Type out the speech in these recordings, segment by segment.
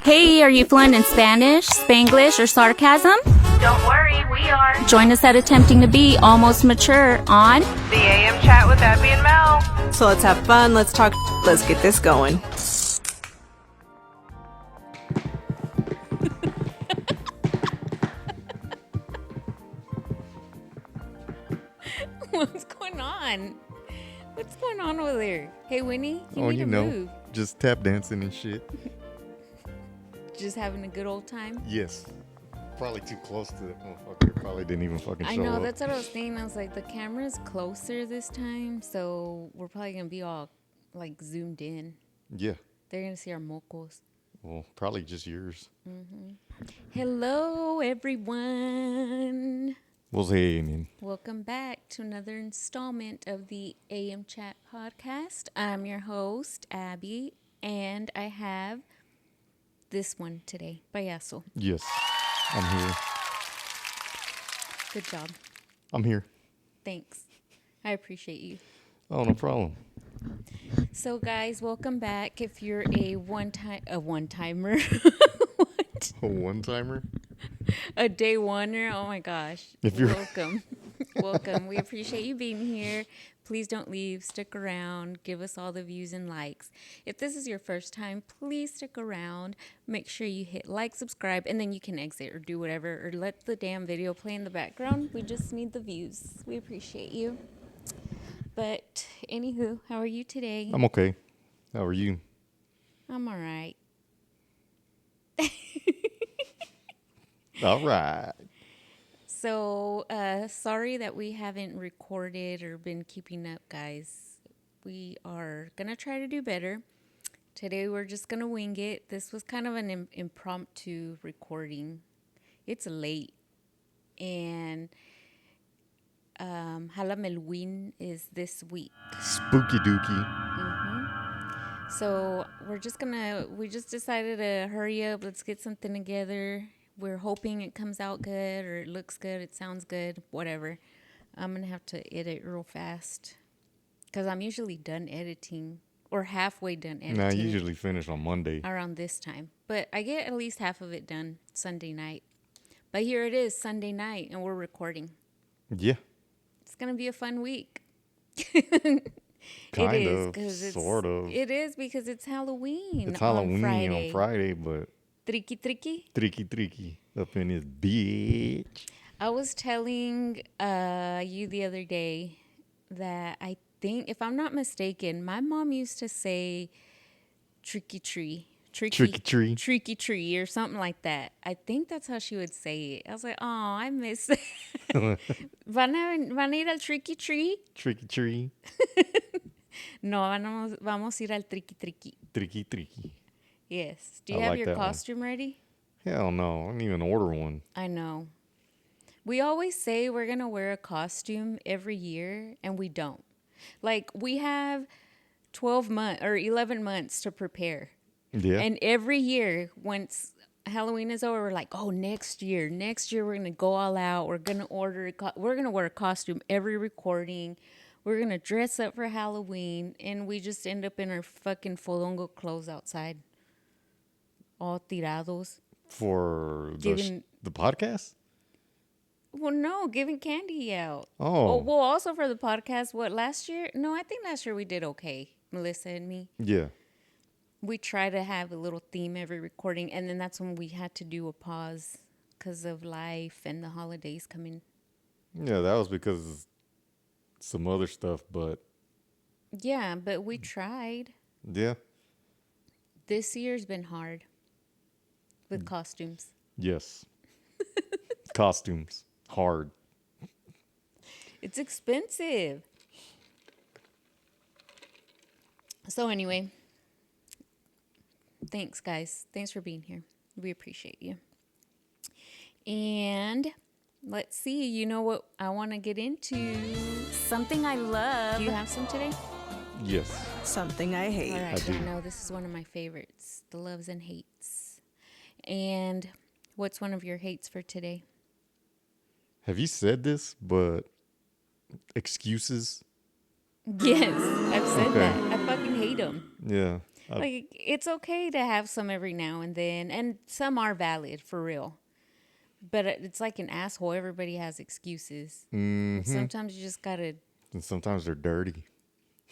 Hey, are you fluent in Spanish, Spanglish, or sarcasm? Don't worry, we are. Join us at Attempting to Be Almost Mature on The AM Chat with Abby and Mel. So let's have fun, let's talk, let's get this going. What's going on? What's going on over there? Hey, Winnie, you need to know, move. just tap dancing and shit. Just having a good old time? Yes. Probably too close to that motherfucker. Probably didn't even fucking show I know, up. that's what I was thinking. I was like, the camera's closer this time, so we're probably going to be all, like, zoomed in. Yeah. They're going to see our mocos. Well, probably just yours. Mm-hmm. Hello, everyone. What's happening? Welcome back to another installment of the AM Chat podcast. I'm your host, Abby, and I have this one today, Payaso. Yes. I'm here. Good job. I'm here. Thanks. I appreciate you. Oh, no problem. So, guys, welcome back. If you're a one-timer, what? A one-timer? A day oneer. Oh my gosh. If you're welcome. Welcome. We appreciate you being here. Please don't leave. Stick around. Give us all the views and likes. If this is your first time, please stick around. Make sure you hit like, subscribe, and then you can exit or do whatever, or let the damn video play in the background. We just need the views. We appreciate you. But anywho, how are you today? I'm okay. How are you? I'm all right. All right. So, sorry that we haven't recorded or been keeping up, guys. We are going to try to do better. Today, we're just going to wing it. This was kind of an impromptu recording. It's late. And Halloween is this week. Spooky dookie. Mm-hmm. So, we just decided to hurry up. Let's get something together. We're hoping it comes out good or it looks good, it sounds good, whatever. I'm going to have to edit real fast because I'm usually done editing or halfway done editing. Nah, I usually finish on Monday. Around this time. But I get at least half of it done Sunday night. But here it is, Sunday night, and we're recording. Yeah. It's going to be a fun week. Kind of, sort of. It is because it's Halloween. It's Halloween on Friday, but... Tricky. Tricky up in his bitch. I was telling you the other day that I think, if I'm not mistaken, my mom used to say tricky tree or something like that. I think that's how she would say it. I was like, oh, I miss it. ¿Van a ir al tricky tree? Tricky tree. No, vamos a ir al tricky. Tricky. Yes. Do you have your costume ready? Hell no. I didn't even order one. I know. We always say we're going to wear a costume every year, and we don't. Like, we have 12 months or 11 months to prepare. Yeah. And every year, once Halloween is over, we're like, oh, next year we're going to go all out. We're going to we're going to wear a costume every recording. We're going to dress up for Halloween, and we just end up in our fucking fodongo clothes outside. All tirados. For the podcast? Well, no, giving candy out. Oh. Well, also for the podcast, last year? No, I think last year we did okay, Melissa and me. Yeah. We try to have a little theme every recording, and then that's when we had to do a pause because of life and the holidays coming. Yeah, that was because of some other stuff, but... Yeah, but we tried. Yeah. This year's been hard. With costumes. Yes. Costumes. Hard. It's expensive. So anyway. Thanks, guys. Thanks for being here. We appreciate you. And let's see. You know what I want to get into? Something I love. Do you have some today? Yes. Something I hate. All right. I do. I know this is one of my favorites. The loves and hates. And what's one of your hates for today? Have you said this, but excuses? Yes, I've said Okay. that. I fucking hate them. Yeah. Like, it's okay to have some every now and then, and some are valid for real. But it's like an asshole. Everybody has excuses. Sometimes you just gotta, And sometimes they're dirty.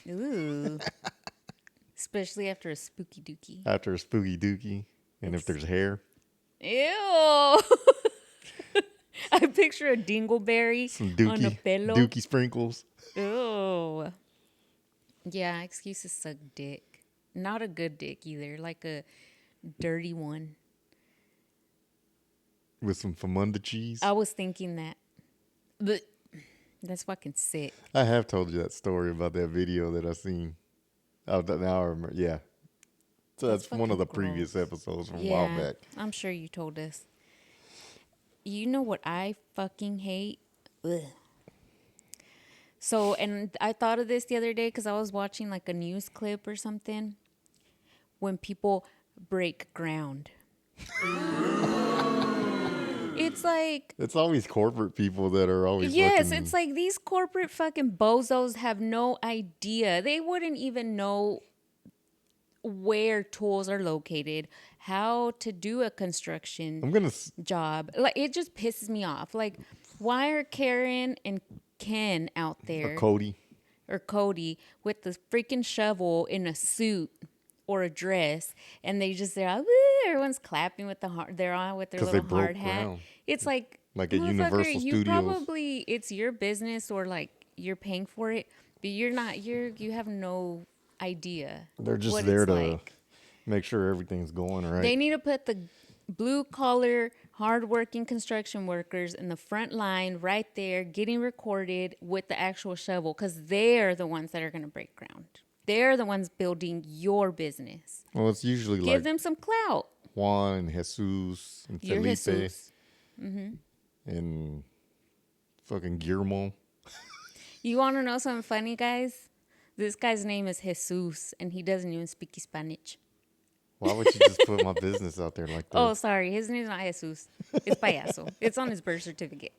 ooh, especially after a spooky dookie. After a spooky dookie. And if there's hair, Ew. I picture a dingleberry some on a pillow. dookie sprinkles. Ew. Yeah, excuses suck dick. Not a good dick either, like a dirty one. With some famunda cheese. I was thinking that. But that's fucking sick. I have told you that story about that video that I seen. Oh, now I remember. Yeah. So that's one of the fucking previous gross. episodes from a while back. I'm sure you told us. You know what I fucking hate? Ugh. So, and I thought of this the other day because I was watching like a news clip or something. When people break ground. It's like, It's always corporate people that are always yes, looking- it's like these corporate fucking bozos have no idea. They wouldn't even know where tools are located, how to do a construction I'm gonna. job. Like, it just pisses me off. Like, why are Karen and Ken out there Or Cody. or Cody with the freaking shovel in a suit or a dress, and they're like, woo, everyone's clapping with they're on with their 'Cause they little hard broke hat. ground. It's like Like at motherfucker, Universal you Studios. probably, it's your business or like you're paying for it, but you have no idea. They're just what there it's to like. make sure everything's going right. They need to put the blue collar, hardworking construction workers in the front line right there getting recorded with the actual shovel, because they're the ones that are going to break ground. They're the ones building your business. Well, it's usually Give like them some clout. Juan and Jesus and You're Felipe Jesus. and fucking Guillermo. You want to know something funny, guys? This guy's name is Jesus, and he doesn't even speak Spanish. Why would you just put my business out there like that? Oh, sorry. His name's not Jesus. It's Payaso. It's on his birth certificate.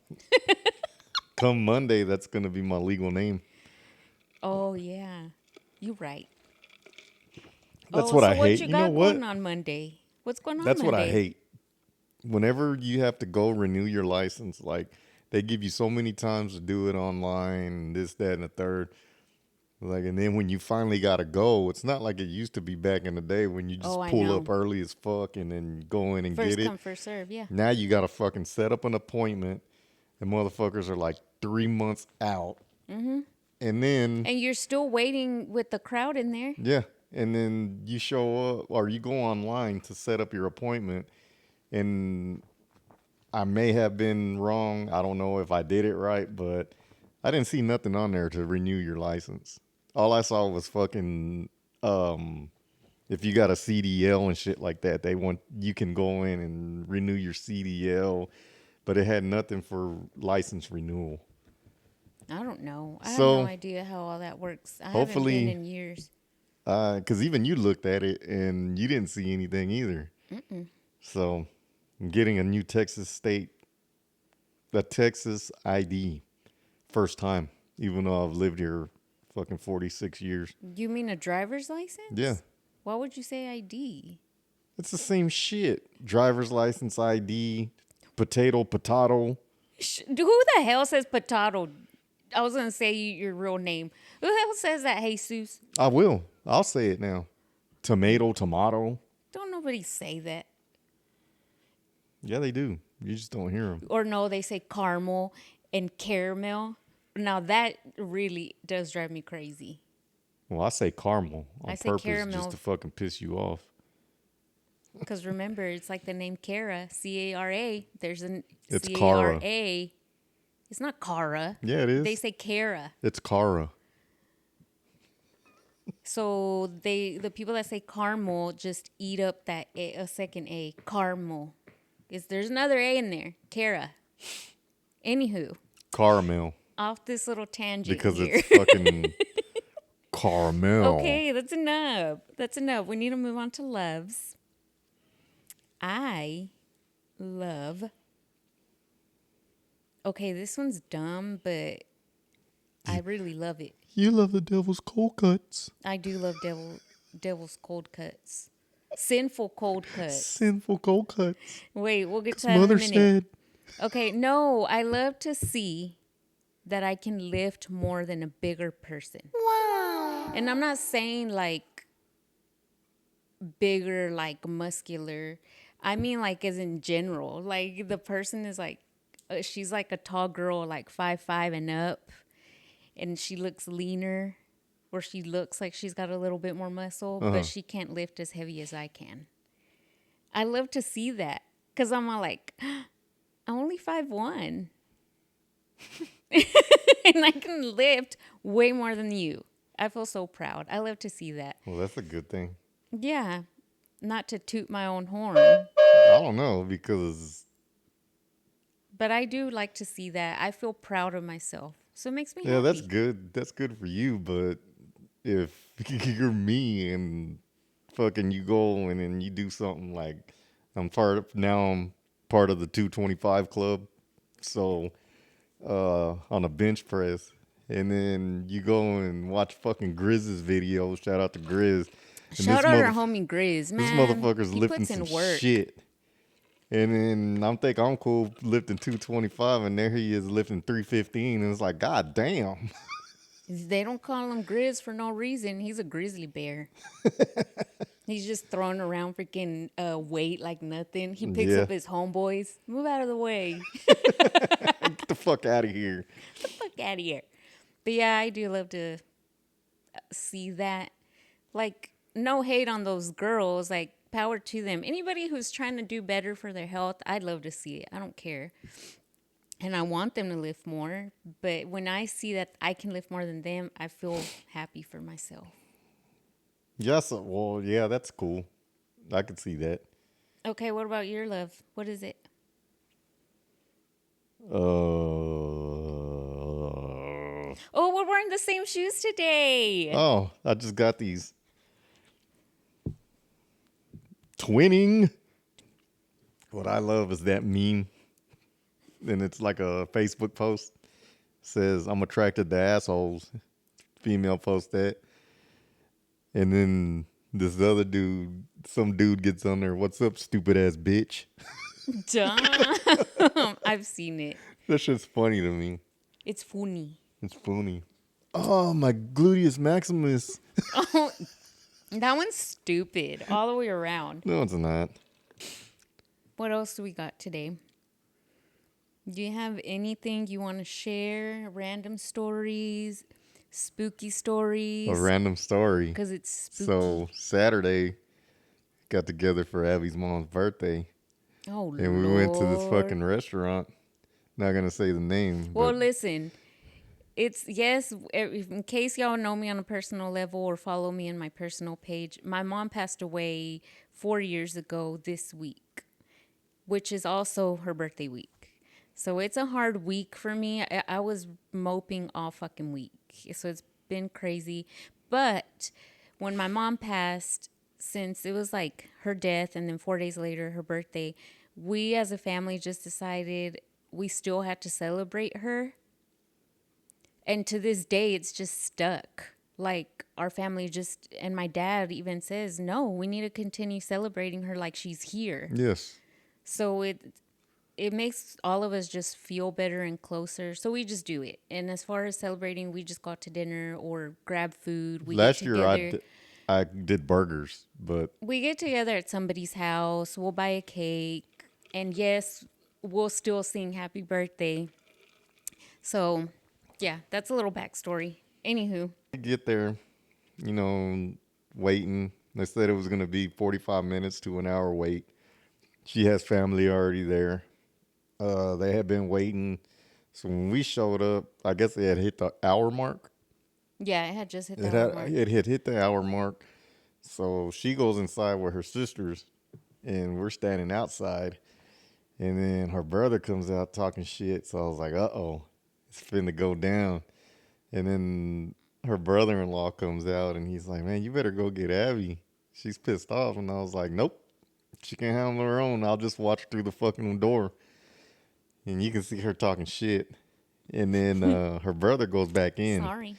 Come Monday, that's gonna be my legal name. Oh, yeah. You're right. That's Oh, what so I hate. You You got know what? going on Monday? What's going on That's Monday? what I hate. Whenever you have to go renew your license, like they give you so many times to do it online, this, that, and the third. Like, and then when you finally gotta go, it's not like it used to be back in the day when you just Oh, I pull know. up early as fuck and then go in and First get it. come, first serve, yeah. Now you gotta fucking set up an appointment. And motherfuckers are like 3 months out. Mm-hmm. And then And you're still waiting with the crowd in there. yeah, and then you show up or you go online to set up your appointment, and I may have been wrong. I don't know if I did it right, but I didn't see nothing on there to renew your license. All I saw was fucking if you got a CDL and shit like that, you can go in and renew your CDL, but it had nothing for license renewal. I don't know. I So, have no idea how all that works. I hopefully- haven't been in years. Because even you looked at it and you didn't see anything either. So I'm getting a new Texas ID, first time, even though I've lived here fucking 46 years. You mean a driver's license? Yeah, Why would you say ID? it's the same shit. Driver's license ID, potato. Who the hell says potato? I was going to say your real name. Who the hell says that, Jesus? I will. I'll say it now. Tomato. Don't nobody say that. Yeah, they do. You just don't hear them. Or no, they say caramel and caramel. Now that really does drive me crazy. Well, I say caramel on I say purpose caramel. just to fucking piss you off. Because remember, it's like the name Cara, C-A-R-A. There's an It's C-A-R-A. It's not Cara. Yeah, it is. They say Cara. It's Cara. So the people that say caramel just eat up that a second A. Caramel. There's another A in there. Cara. Anywho, Caramel. off this little tangent Because here. it's fucking caramel. Okay, that's enough. That's enough. We need to move on to loves. I love. Okay, this one's dumb, but I really love it. You love the devil's cold cuts. I do love devil. devil's cold cuts. Sinful cold cuts. Sinful cold cuts. Wait, we'll get to 'Cause that in a mother minute. said. Okay, no, I love to see that I can lift more than a bigger person. Wow. And I'm not saying like bigger, like muscular. I mean like as in general. Like the person is like, she's like a tall girl, like 5'5" and up. And she looks leaner, or she looks like she's got a little bit more muscle, but she can't lift as heavy as I can. I love to see that because I'm all like, I'm only 5'1". And I can lift way more than you. I feel so proud. I love to see that. Well, that's a good thing. Yeah. Not to toot my own horn, I don't know because but I do like to see that. I feel proud of myself. So it makes me yeah, happy. that's good. That's good for you. But if you're me and fucking you go and then you do something like I'm part of the 225 club. So on a bench press, and then you go and watch fucking Grizz's videos. Shout out to Grizz. And Shout out our homie Grizz, man. this motherfucker's He lifting puts in some work. shit. And then I'm thinking I'm cool lifting 225, and there he is lifting 315, and it's like, God damn. They don't call him Grizz for no reason. He's a grizzly bear. He's just throwing around freaking weight like nothing. He picks Yeah. up his homeboys. Move out of the way. Get the fuck out of here. Fuck out of here. But yeah, I do love to see that. Like, no hate on those girls. Like, power to them. Anybody who's trying to do better for their health, I'd love to see it. I don't care. And I want them to lift more. But when I see that I can lift more than them, I feel happy for myself. Yes, well, yeah, that's cool. I could see that. Okay, what about your love? What is it? Oh, we're wearing the same shoes today. Oh, I just got these. Twinning. What I love is that meme. And it's like a Facebook post. Says, I'm attracted to assholes. Female post that. And then this other dude, some dude gets on there. What's up, stupid ass bitch? Dumb. I've seen it. That shit's funny to me. It's funny. It's funny. Oh, my gluteus maximus. Oh, that one's stupid all the way around. No, it's not. What else do we got today? Do you have anything you want to share? Random stories, spooky stories? A random story. Because it's spooky. So Saturday, got together for Abby's mom's birthday. Oh, And we went to this fucking restaurant. Not going to say the name. Well, but listen. It's, yes, in case y'all know me on a personal level or follow me in my personal page, my mom passed away 4 years ago this week, which is also her birthday week. So it's a hard week for me. I was moping all fucking week. So it's been crazy. But when my mom passed, since it was like her death and then 4 days later, her birthday, we as a family just decided we still had to celebrate her. And to this day, it's just stuck. Like, our family just, and my dad even says, no, we need to continue celebrating her like she's here. yes. So it makes all of us just feel better and closer. So we just do it. And as far as celebrating, we just go out to dinner or grab food. We Last get year together. I did burgers, but We get together at somebody's house. We'll buy a cake. And yes, we'll still sing happy birthday. So, yeah, that's a little backstory. Anywho. get there, waiting. They said it was going to be 45 minutes to an hour wait. She has family already there. They had been waiting. So when we showed up, I guess they had hit the hour mark. Yeah, it had just hit the hour mark. It had hit the hour mark. So she goes inside with her sisters, and we're standing outside. And then her brother comes out talking shit. So I was like, uh-oh, it's finna go down. And then her brother-in-law comes out, and he's like, man, you better go get Abby. She's pissed off. And I was like, nope, she can't handle her own. I'll just watch through the fucking door. And you can see her talking shit. And then her brother goes back in. Sorry.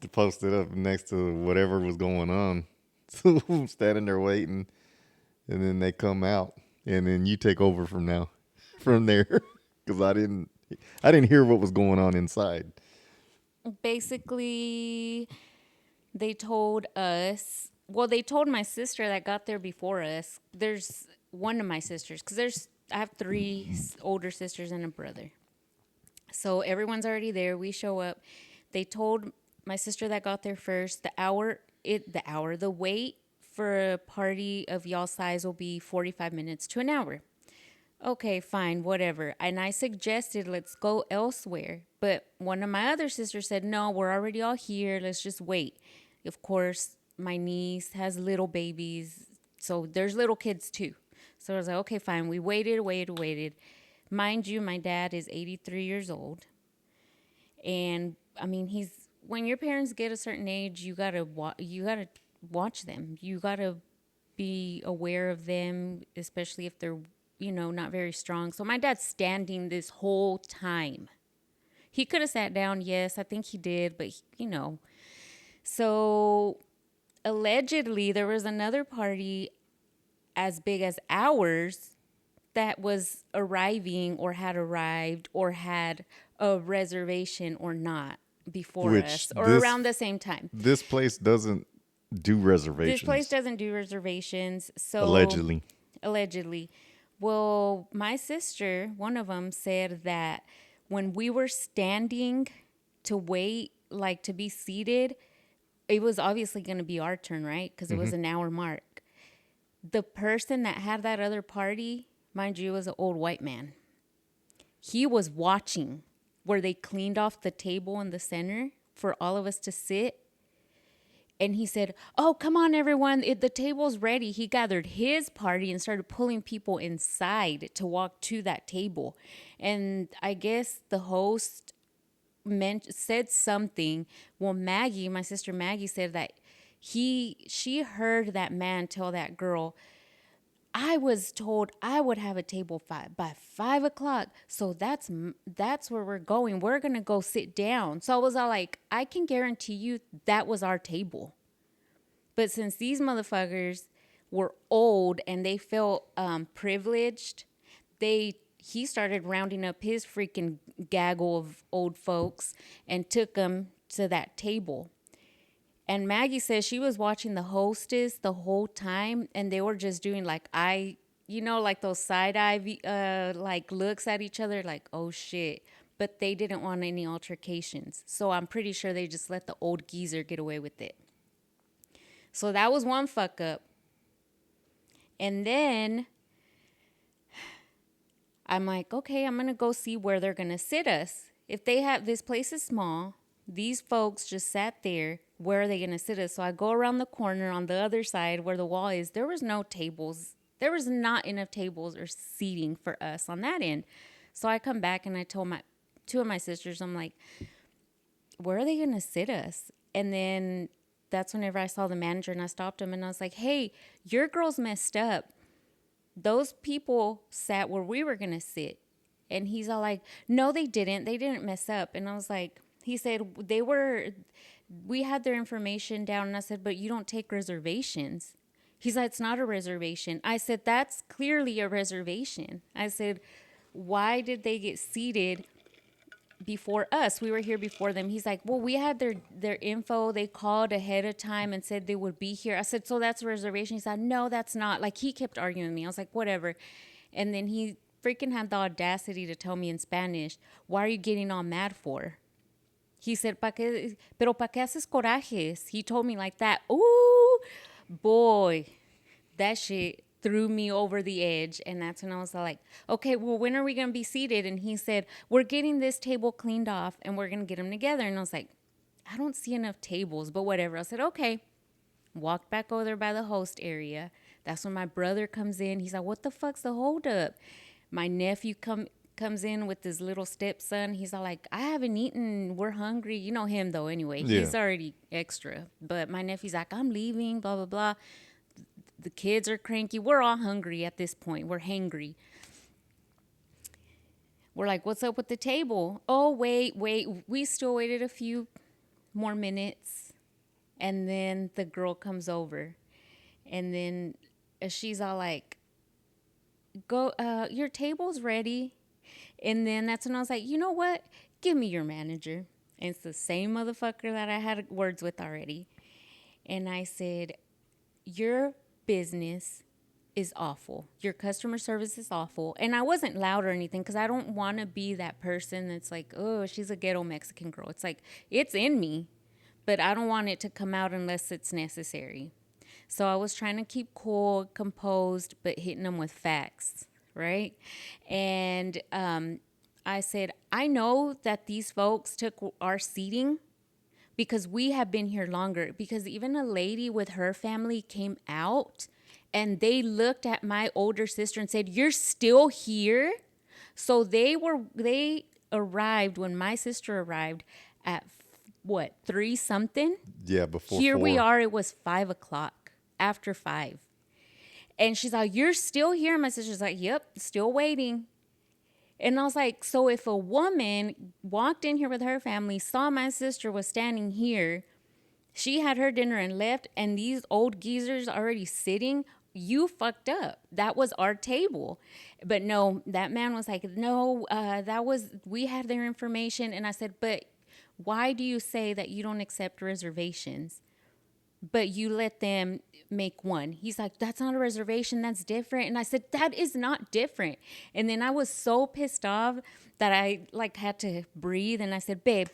To post it up next to whatever was going on. So I'm standing there waiting, and then they come out, and then you take over from there, because I didn't hear what was going on inside. Basically, they told us, well, they told my sister that got there before us. There's one of my sisters, because I have three older sisters and a brother. So everyone's already there. We show up. They told my sister that got there first, the wait for a party of y'all size will be 45 minutes to an hour. Okay, fine, whatever. And I suggested let's go elsewhere. But one of my other sisters said, no, we're already all here. Let's just wait. Of course, my niece has little babies. So there's little kids too. So I was like, okay, fine. We waited. Mind you, my dad is 83 years old. And I mean, when your parents get a certain age, you gotta watch them. You gotta be aware of them, especially if they're, not very strong. So my dad's standing this whole time. He could have sat down, yes, I think he did, but So allegedly there was another party as big as ours that was arriving or had arrived or had a reservation or not before Which us or around the same time. this place doesn't do This place reservations. doesn't do reservations. So Allegedly. Well, my sister, one of them, said that when we were standing to wait, like to be seated, it was obviously going to be our turn, right? Because it was an hour mark. The person that had that other party, mind you, was an old white man. He was watching where they cleaned off the table in the center for all of us to sit. And he said, oh, come on, everyone. The table's ready. He gathered his party and started pulling people inside to walk to that table. And I guess the host said something. Well, Maggie, my sister Maggie, said that she heard that man tell that girl, I was told I would have a table by 5 o'clock. So that's where we're going. We're going to go sit down. So I was all like, I can guarantee you that was our table. But since these motherfuckers were old and they felt privileged, he started rounding up his freaking gaggle of old folks and took them to that table. And Maggie says she was watching the hostess the whole time, and they were just doing like like those side eye like looks at each other, like, oh shit. But they didn't want any altercations, so I'm pretty sure they just let the old geezer get away with it. So that was one fuck up. And then I'm like, okay, I'm gonna go see where they're gonna sit us. If this place is small, these folks just sat there. Where are they going to sit us? So I go around the corner on the other side where the wall is. There was no tables. There was not enough tables or seating for us on that end. So I come back and I told two of my sisters, I'm like, where are they going to sit us? And then that's whenever I saw the manager and I stopped him and I was like, hey, your girls messed up. Those people sat where we were going to sit. And he's all like, no, they didn't. They didn't mess up. And I was like, he said we had their information down. And I said, but you don't take reservations. He's like, it's not a reservation. I said, that's clearly a reservation. I said, why did they get seated before us? We were here before them. He's like, well, we had their info. They called ahead of time and said they would be here. I said, so that's a reservation? He said, no, that's not. Like, he kept arguing with me. I was like, whatever. And then he freaking had the audacity to tell me in Spanish, why are you getting all mad for? He said, pero pa qué haces corajes? He told me like that. Ooh, boy, that shit threw me over the edge. And that's when I was like, okay, well, when are we going to be seated? And he said, we're getting this table cleaned off and we're going to get them together. And I was like, I don't see enough tables, but whatever. I said, okay. Walked back over there by the host area. That's when my brother comes in. He's like, what the fuck's the holdup? My nephew comes in with his little stepson. He's all like, I haven't eaten. We're hungry. You know him, though, anyway. Yeah. He's already extra. But my nephew's like, I'm leaving, blah, blah, blah. The kids are cranky. We're all hungry at this point. We're hangry. We're like, what's up with the table? Oh, wait. We still waited a few more minutes. And then the girl comes over. And then she's all like, go, your table's ready. And then that's when I was like, you know what? Give me your manager. And it's the same motherfucker that I had words with already. And I said, your business is awful. Your customer service is awful. And I wasn't loud or anything because I don't want to be that person that's like, oh, she's a ghetto Mexican girl. It's like, it's in me, but I don't want it to come out unless it's necessary. So I was trying to keep cool, composed, but hitting them with facts, right? And I said, I know that these folks took our seating because we have been here longer. Because even a lady with her family came out and they looked at my older sister and said, "You're still here?" So they arrived when my sister arrived at what, 3 something? Yeah, before Here 4. we are, it was 5 o'clock, after 5. And she's like, "You're still here?" My sister's like, "Yep, still waiting." And I was like, so if a woman walked in here with her family, saw my sister was standing here, she had her dinner and left, and these old geezers already sitting, you fucked up. That was our table. But no, that man was like, no, we had their information. And I said, but why do you say that you don't accept reservations, but you let them make one? He's like, that's not a reservation, that's different. And I said, that is not different. And then I was so pissed off that I like had to breathe. And I said, babe,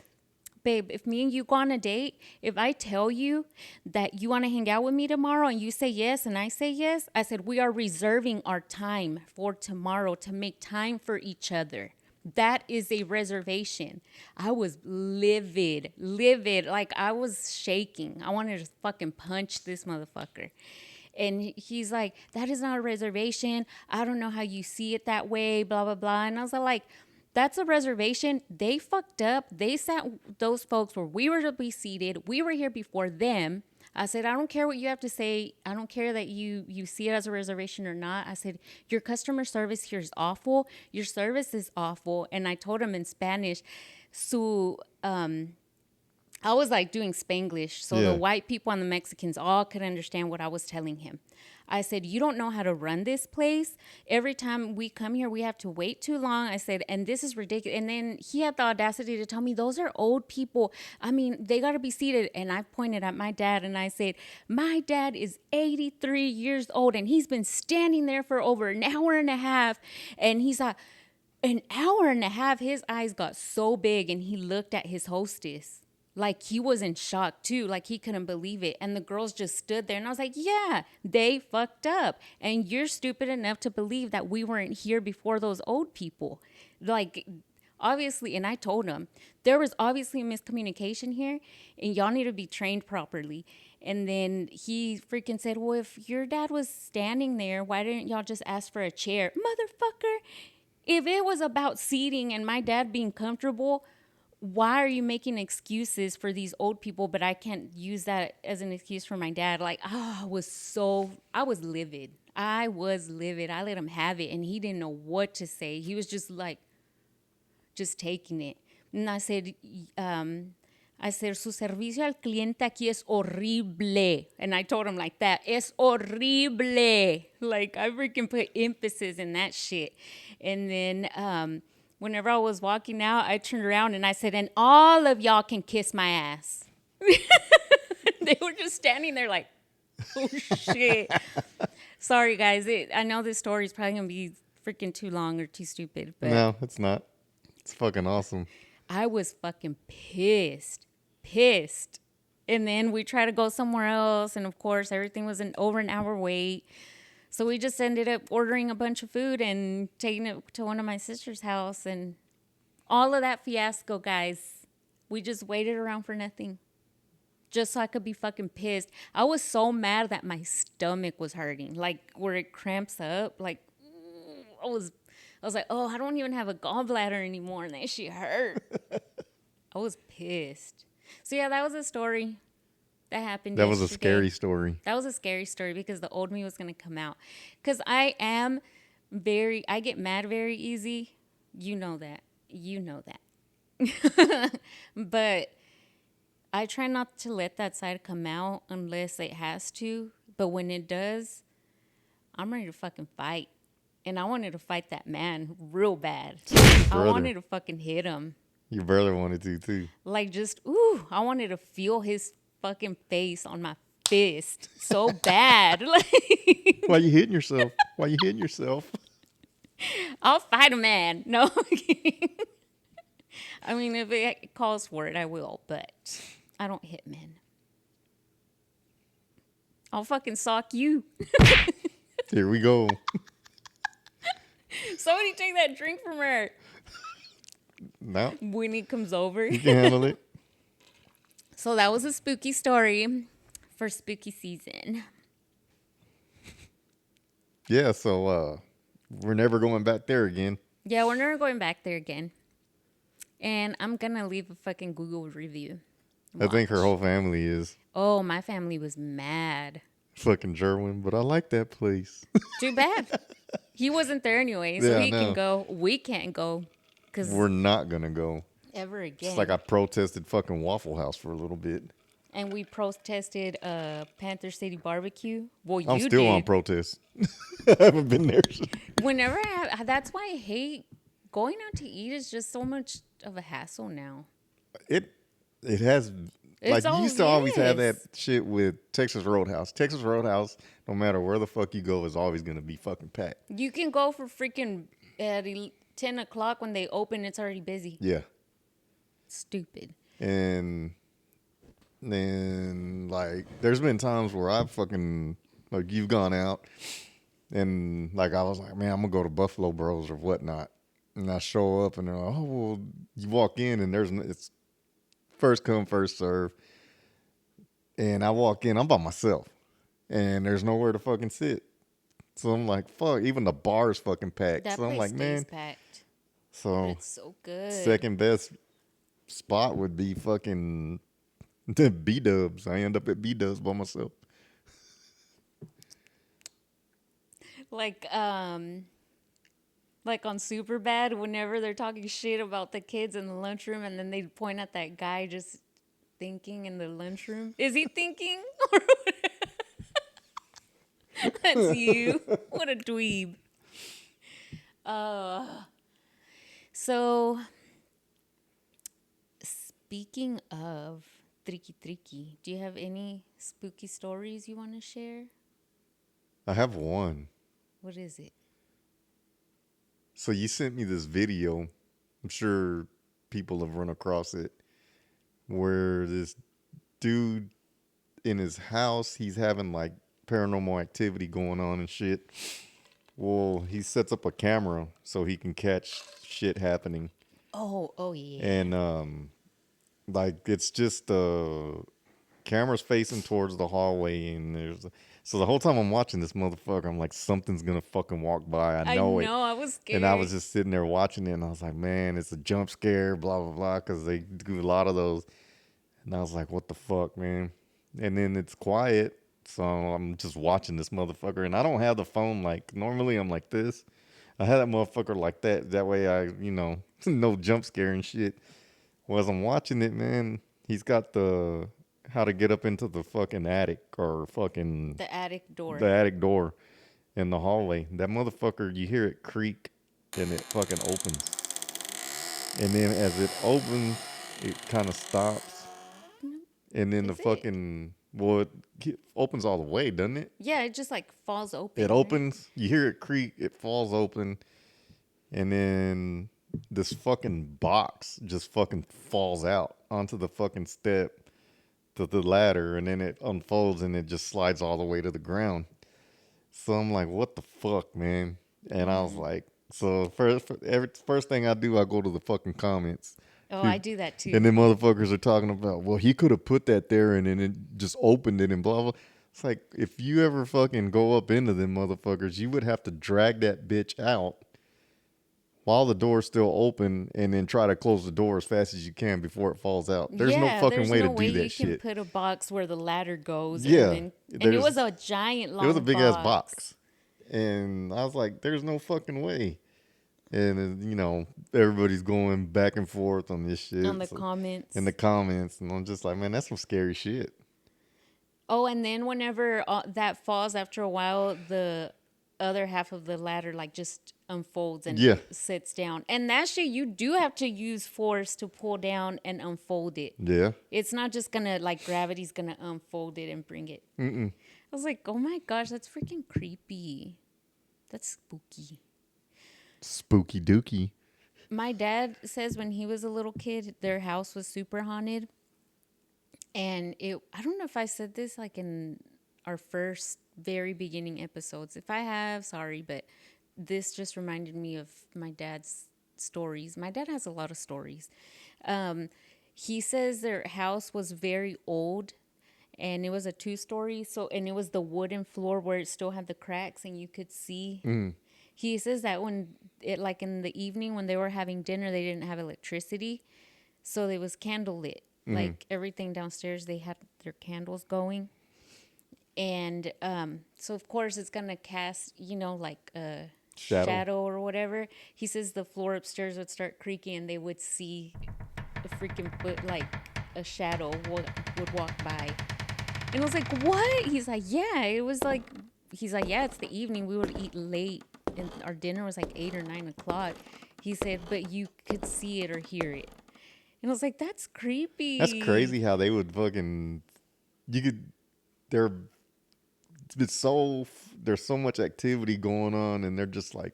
if me and you go on a date, if I tell you that you want to hang out with me tomorrow and you say yes and I say yes, I said, we are reserving our time for tomorrow to make time for each other. That is a reservation. I was livid. Like I was shaking. I wanted to fucking punch this motherfucker. And he's like, that is not a reservation. I don't know how you see it that way, blah, blah, blah. And I was like, that's a reservation. They fucked up. They sat those folks where we were to be seated. We were here before them. I said, I don't care what you have to say. I don't care that you see it as a reservation or not. I said, your customer service here is awful. Your service is awful. And I told him in Spanish, I was like doing Spanglish, so Yeah. the white people and the Mexicans all could understand what I was telling him. I said, you don't know how to run this place. Every time we come here, we have to wait too long. I said, and this is ridiculous. And then he had the audacity to tell me, those are old people. I mean, they got to be seated. And I pointed at my dad and I said, my dad is 83 years old and he's been standing there for over an hour and a half. And he's like, an hour and a half, his eyes got so big and he looked at his hostess. Like he was in shock too, like he couldn't believe it. And the girls just stood there and I was like, yeah, they fucked up. And you're stupid enough to believe that we weren't here before those old people. Like, obviously, and I told him, there was obviously a miscommunication here and y'all need to be trained properly. And then he freaking said, well, if your dad was standing there, why didn't y'all just ask for a chair? Motherfucker, if it was about seating and my dad being comfortable, why are you making excuses for these old people, but I can't use that as an excuse for my dad? Like, I was livid. I let him have it, and he didn't know what to say. He was just like, just taking it. And I said, su servicio al cliente aquí es horrible. And I told him like that, es horrible. Like, I freaking put emphasis in that shit. And then, whenever I was walking out, I turned around and I said, and all of y'all can kiss my ass. They were just standing there like, oh, shit. Sorry, guys. I know this story is probably going to be freaking too long or too stupid. But No, it's not. It's fucking awesome. I was fucking pissed. And then we tried to go somewhere else. And, of course, everything was over an hour wait. So we just ended up ordering a bunch of food and taking it to one of my sister's house. And all of that fiasco, guys, we just waited around for nothing. Just so I could be fucking pissed. I was so mad that my stomach was hurting. Like, where it cramps up. Like, I was like, oh, I don't even have a gallbladder anymore. And that shit hurt. I was pissed. So, yeah, that was a story. That happened. That was a yesterday. scary story. That was a scary story because the old me was going to come out. Because I get mad very easy. You know that. But I try not to let that side come out unless it has to. But when it does, I'm ready to fucking fight. And I wanted to fight that man real bad. I Brother. wanted to fucking hit him. Your brother wanted to too. Like, just, ooh, I wanted to feel his fucking face on my fist so bad. Like, Why you hitting yourself? Why you hitting yourself? I'll fight a man. No, I'm kidding. I mean, if it calls for it, I will. But I don't hit men. I'll fucking sock you. Here we go. Somebody take that drink from her. Now When he comes over. you can handle it. So that was a spooky story for spooky season. Yeah, so we're never going back there again. Yeah, we're never going back there again. And I'm going to leave a fucking Google review. I think her whole family is Oh, my family was mad. fucking Jerwin, but I like that place. Too bad. He wasn't there anyway, so Yeah, I he can know. go. We can't go. Because We're not gonna go. ever again. It's like I protested fucking Waffle House for a little bit. And we protested Panther City Barbecue. Well, I'm you still did. on protest. I haven't been there. Whenever that's why I hate going out to eat. Is just so much of a hassle now. It has It's like you used to always have that yes. shit with Texas Roadhouse. Texas Roadhouse, no matter where the fuck you go, is always gonna be fucking packed. You can go for freaking at 10 o'clock when they open. It's already busy. Yeah, Stupid. and then like there's been times where I've fucking like you've gone out and like I was like, man, I'm gonna go to Buffalo Bros or whatnot, and I show up and they're like, oh well, you walk in and it's first come first serve, and I walk in, I'm by myself, and there's nowhere to fucking sit, so I'm like, fuck, even the bar's fucking packed. That So I'm place like, stays man, packed. so It's so good. second best spot would be fucking the B Dubs. I end up at B Dubs by myself. Like on Superbad, whenever they're talking shit about the kids in the lunchroom, and then they point at that guy just thinking in the lunchroom. Is he thinking? That's you. What a dweeb. So speaking of tricky tricky, do you have any spooky stories you want to share? I have one. What is it? So you sent me this video. I'm sure people have run across it, where this dude in his house, he's having like paranormal activity going on and shit. Well, he sets up a camera so he can catch shit happening. Oh yeah. And like it's just camera's facing towards the hallway, and so the whole time I'm watching this motherfucker, I'm like, something's gonna fucking walk by. I know it. I was scared. And I was just sitting there watching it, and I was like, man, it's a jump scare, blah blah blah, because they do a lot of those. And I was like, what the fuck, man? And then it's quiet, so I'm just watching this motherfucker, and I don't have the phone like normally. I'm like this. I had that motherfucker like that. That way, no jump scare and shit. Well, as I'm watching it, man, he's got the how to get up into the fucking attic or fucking the attic door. the attic door in the hallway. That motherfucker, you hear it creak and it fucking opens. And then as it opens, it kind of stops. And then Is the it? fucking, it opens all the way, doesn't it? Yeah, it just like falls open. It right? opens, you hear it creak, it falls open, and then this fucking box just fucking falls out onto the fucking step to the ladder, and then it unfolds and it just slides all the way to the ground. So I'm like, what the fuck, man? And I was like, so first thing I do, I go to the fucking comments. Oh, I do that too. And then motherfuckers are talking about, well, he could have put that there and then it just opened it and blah, blah. It's like, if you ever fucking go up into them motherfuckers, you would have to drag that bitch out while the door's still open and then try to close the door as fast as you can before it falls out. There's no fucking way to do that you shit. can put a box where the ladder goes. Yeah, And it was a giant long It was a big ass box. box. And I was like, there's no fucking way. And, everybody's going back and forth on this shit. On the comments. In the comments. And I'm just like, man, that's some scary shit. Oh, and then whenever that falls, after a while, the other half of the ladder like just unfolds and Yeah. sits down. And that shit, you do have to use force to pull down and unfold it. Yeah. It's not just gonna like gravity's gonna unfold it and bring it. I was like, oh my gosh, that's freaking creepy. That's spooky. Spooky dookie. My dad says when he was a little kid, their house was super haunted. And I don't know if I said this like in our first very beginning episodes. If I have, sorry, but this just reminded me of my dad's stories. My dad has a lot of stories. He says their house was very old and it was a 2-story. So, and it was the wooden floor where it still had the cracks and you could see. He says that when it, like in the evening when they were having dinner, they didn't have electricity. So it was candle lit. Like everything downstairs, they had their candles going. And so, of course, it's going to cast, like a shadow or whatever. He says the floor upstairs would start creaking and they would see a freaking foot, like a shadow would walk by. And I was like, what? He's like, yeah, it was like, he's like, yeah, it's the evening. We would eat late and our dinner was like 8 or 9 o'clock. He said, but you could see it or hear it. And I was like, that's creepy. That's crazy how they would fucking. You could. They're. It's so. There's so much activity going on, and they're just like,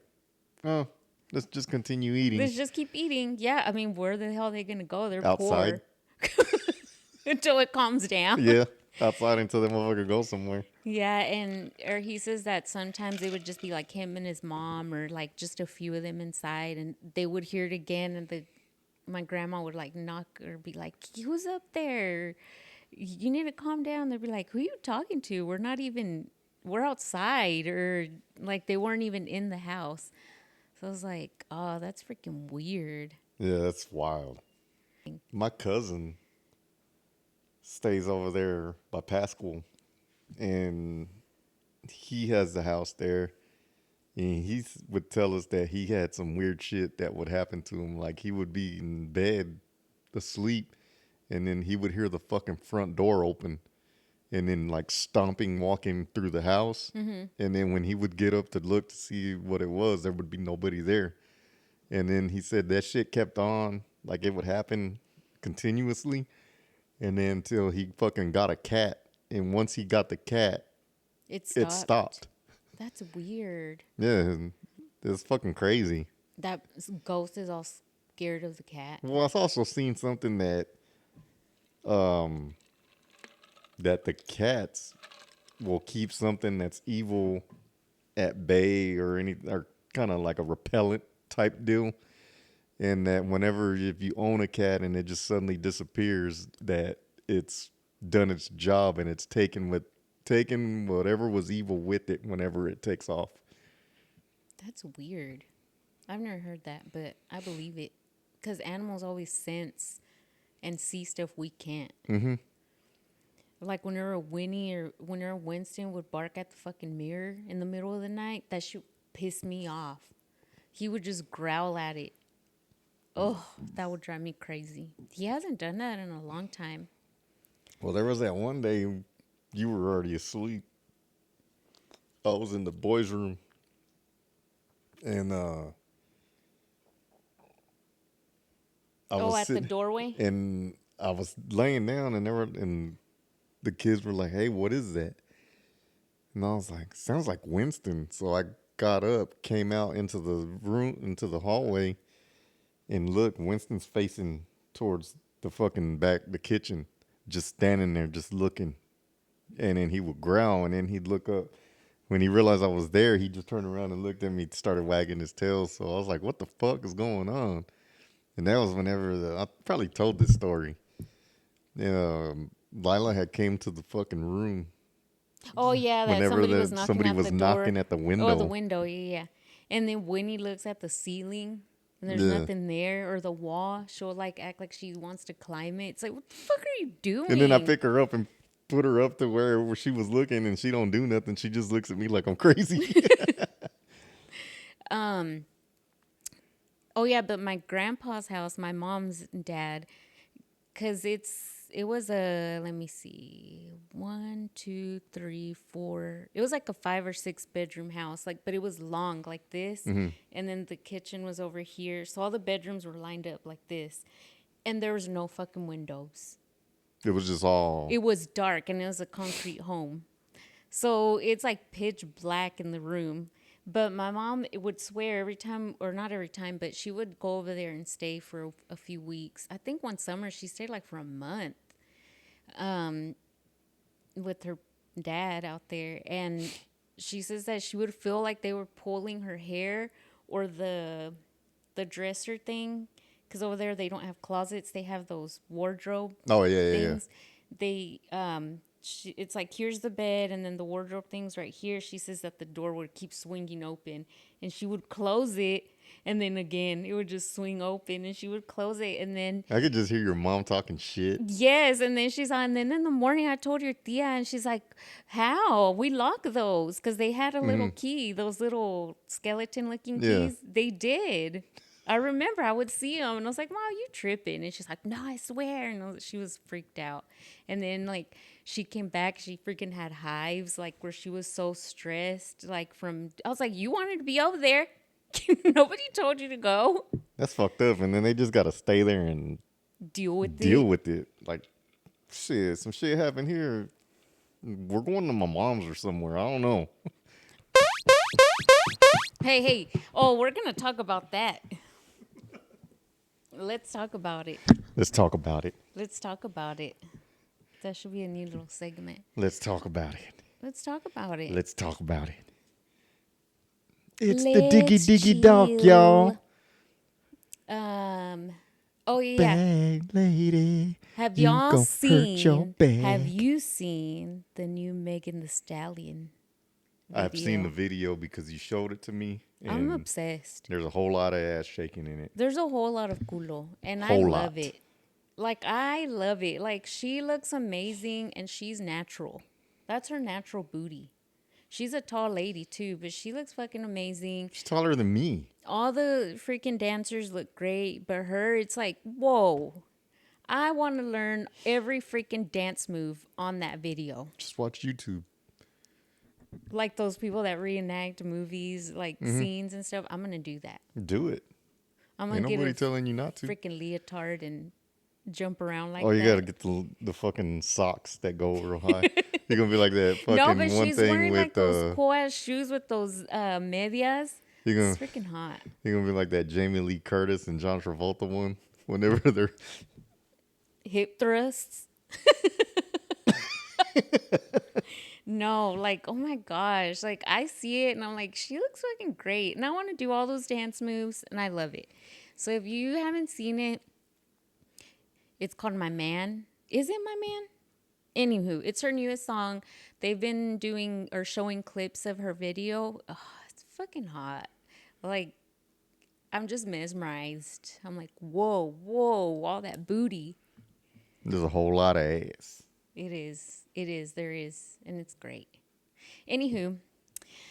oh, let's just continue eating. Let's just keep eating. Yeah, I mean, where the hell are they going to go? They're Outside. poor. Until it calms down. Yeah, outside until the motherfucker goes somewhere. Yeah, or he says that sometimes it would just be like him and his mom or like just a few of them inside, and they would hear it again, and my grandma would like knock or be like, who's up there? You need to calm down. They'd be like, who are you talking to? We're outside, or like they weren't even in the house. So I was like, oh, that's freaking weird. Yeah, that's wild. My cousin stays over there by Pascal, and he has the house there. And he would tell us that he had some weird shit that would happen to him. Like he would be in bed asleep, and then he would hear the fucking front door open, and then like stomping, walking through the house. And then when he would get up to look to see what it was, there would be nobody there. And then he said that shit kept on, like it would happen continuously. And then until he fucking got a cat. And once he got the cat, It stopped. it stopped. That's weird. Yeah, it's fucking crazy. That ghost is all scared of the cat. Well, I've also seen something that that the cats will keep something that's evil at bay or kind of like a repellent type deal. And that whenever if you own a cat and it just suddenly disappears, that it's done its job and it's taken whatever was evil with it whenever it takes off. That's weird. I've never heard that, but I believe it. Because animals always sense and see stuff we can't. Mm-hmm. Like whenever Winnie or whenever Winston would bark at the fucking mirror in the middle of the night, that shit pissed me off. He would just growl at it. Oh, that would drive me crazy. He hasn't done that in a long time. Well, there was that one day you were already asleep. I was in the boys' room, and I was at the sitting, doorway? and I was laying down, and the kids were like, "Hey, what is that?" And I was like, "Sounds like Winston." So I got up, came out into the room, into the hallway, and look, Winston's facing towards the fucking back, the kitchen, just standing there, just looking. And then he would growl, and then he'd look up. When he realized I was there, he just turned around and looked at me, started wagging his tail. So I was like, what the fuck is going on? And that was whenever I probably told this story. Lila had came to the fucking room. Oh, yeah, that Whenever somebody was knocking at the window. Oh, the window, yeah. And then Winnie looks at the ceiling, and there's nothing there, or the wall. She'll, like, act like she wants to climb it. It's like, what the fuck are you doing? And then I pick her up and put her up to where she was looking, and she don't do nothing. She just looks at me like I'm crazy. Oh, yeah, but my grandpa's house, my mom's dad, because it was let me see, one, two, three, four. It was like a 5 or 6 bedroom house, like, but it was long like this. And then the kitchen was over here. So all the bedrooms were lined up like this. And there was no fucking windows. It was just all. It was dark and it was a concrete home. So it's like pitch black in the room. But my mom would swear every time, or not every time, but she would go over there and stay for a few weeks. I think one summer she stayed like for a month with her dad out there. And she says that she would feel like they were pulling her hair or the dresser thing. Because over there they don't have closets. They have those wardrobe Oh, yeah. things. They it's like, here's the bed and then the wardrobe things right here. She says that the door would keep swinging open and she would close it, and then again it would just swing open and she would close it, and then I could just hear your mom talking shit. yes, and then she's on. And then in the morning I told your tia, and she's like, how we lock those? Because they had a little key, those little skeleton looking Yeah. keys. They did. I remember I would see them and I was like, Mom, you tripping? And she's like, no, I swear. And she was freaked out. And then like she came back, she freaking had hives, like where she was so stressed, like I was like, you wanted to be over there. Nobody told you to go. That's fucked up. And then they just got to stay there and Deal with it. Like, shit, some shit happened here. We're going to my mom's or somewhere. I don't know. Hey. Oh, we're going to talk about that. Let's talk about it. Let's talk about it. Let's talk about it. That should be a new little segment. Let's talk about it. Let's talk about it. Let's talk about it. It's the diggy dog, y'all. Oh yeah. Bad lady. Have you y'all gon' hurt your seen? back. Have you seen the new Megan Thee Stallion video? I've seen the video because you showed it to me. I'm and obsessed. There's a whole lot of ass shaking in it. There's a whole lot of culo, and I Whole love lot. it. Like, I love it. Like, she looks amazing, and she's natural. That's her natural booty. She's a tall lady, too, but she looks fucking amazing. She's taller than me. All the freaking dancers look great, but her, it's like, whoa. I want to learn every freaking dance move on that video. Just watch YouTube. Like those people that reenact movies, like scenes and stuff. I'm going to do that. Do it. I'm Ain't going to get nobody a telling you not to. freaking leotard and jump around like Oh, you that. gotta get the fucking socks that go real high. You're gonna be like that fucking No, but one she's thing wearing with like those cool ass shoes with those medias. you're It's gonna freaking hot. you're gonna be like that Jamie Lee Curtis and John Travolta one. Whenever they're Hip thrusts. No, like, oh my gosh. Like, I see it and I'm like, she looks fucking great. And I want to do all those dance moves and I love it. So if you haven't seen it, it's called My Man. Is it My Man? Anywho, it's her newest song. They've been doing or showing clips of her video. Oh, it's fucking hot. Like, I'm just mesmerized. I'm like, whoa, all that booty. there's a whole lot of ass. It is, there is, and it's great. Anywho,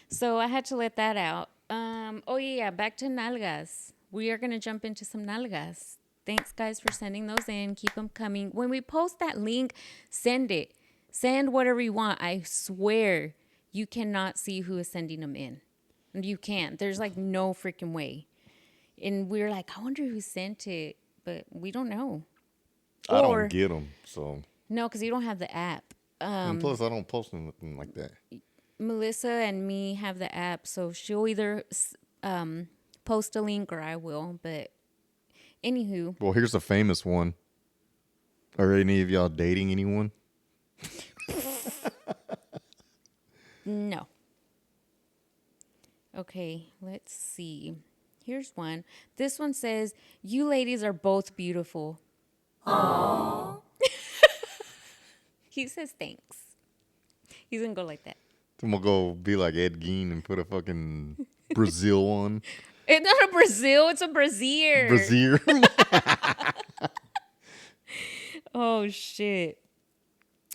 so I had to let that out. Oh yeah, back to nalgas. We are going to jump into some nalgas. Thanks, guys, for sending those in. Keep them coming. When we post that link, send it. Send whatever you want. I swear you cannot see who is sending them in. You can't. There's like no freaking way. And we're like, I wonder who sent it, but we don't know. I don't get them, so. No, because you don't have the app. And plus, I don't post anything like that. Melissa and me have the app, so she'll either post a link or I will. But anywho, Well, here's a famous one. Are any of y'all dating anyone? no. Okay, let's see. Here's one. This one says, "You ladies are both beautiful." Aww. He says thanks. He's gonna go like that. I'm gonna go be like Ed Gein and put a fucking Brazil on. It's not a Brazil, it's a brazier. Brazier. Oh, shit.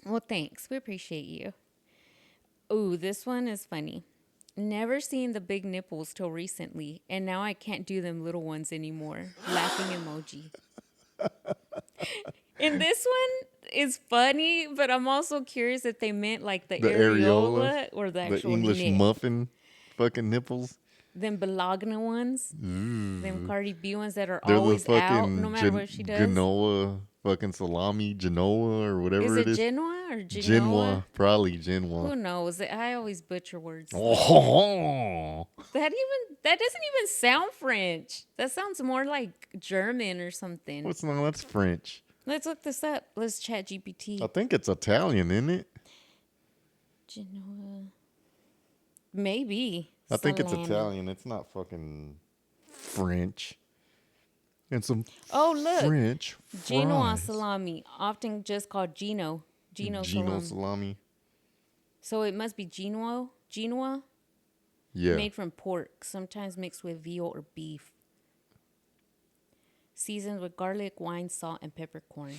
Well, thanks. We appreciate you. Ooh, this one is funny. Never seen the big nipples till recently, and now I can't do them little ones anymore. Laughing emoji. And this one, is funny, but I'm also curious if they meant like the The areola, areola or the the actual English nip. muffin fucking nipples. Them Bologna ones, them Ooh. Cardi B ones that are They're the always out no fucking matter what she does. Genoa fucking salami, Genoa or Is whatever it it is. Genoa or Genoa? Genoa, probably Genoa. Who knows? I always butcher words. Oh, That doesn't even sound French. That sounds more like German or something. that's French. Let's look this up. Let's chat I GPT. think it's Italian, isn't it? Genoa. Maybe. I think it's Salami. Italian. It's not fucking French. And some Oh, look. French Genoa fries. salami, often just called Gino. Gino Gino salami. salami. So it must be Genoa. Genoa? Yeah. Made from pork, sometimes mixed with veal or beef. Seasoned with garlic, wine, salt, and peppercorn.